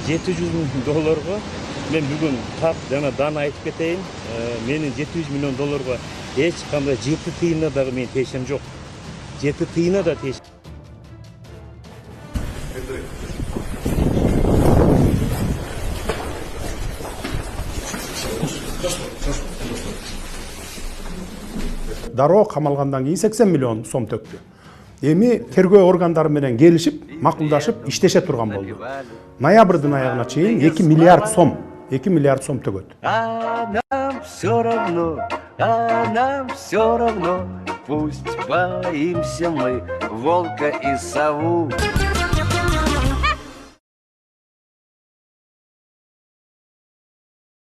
$700.000 мен бүгін тап жана дана айтып кетейін, менің $700 миллион еш қандай жеті тиынына дағы мен тиешем жоқ. Жеті тиынына да тиеш. Дароо камалгандан кийин 80 миллион сом төктү. Эми тергөө органдары менен келишип, макулдашып иштеше турган болду. Ноябрдын аягына чейин 2 миллиард сом төгөт. А нам все равно, пусть боимся мы волка и сову.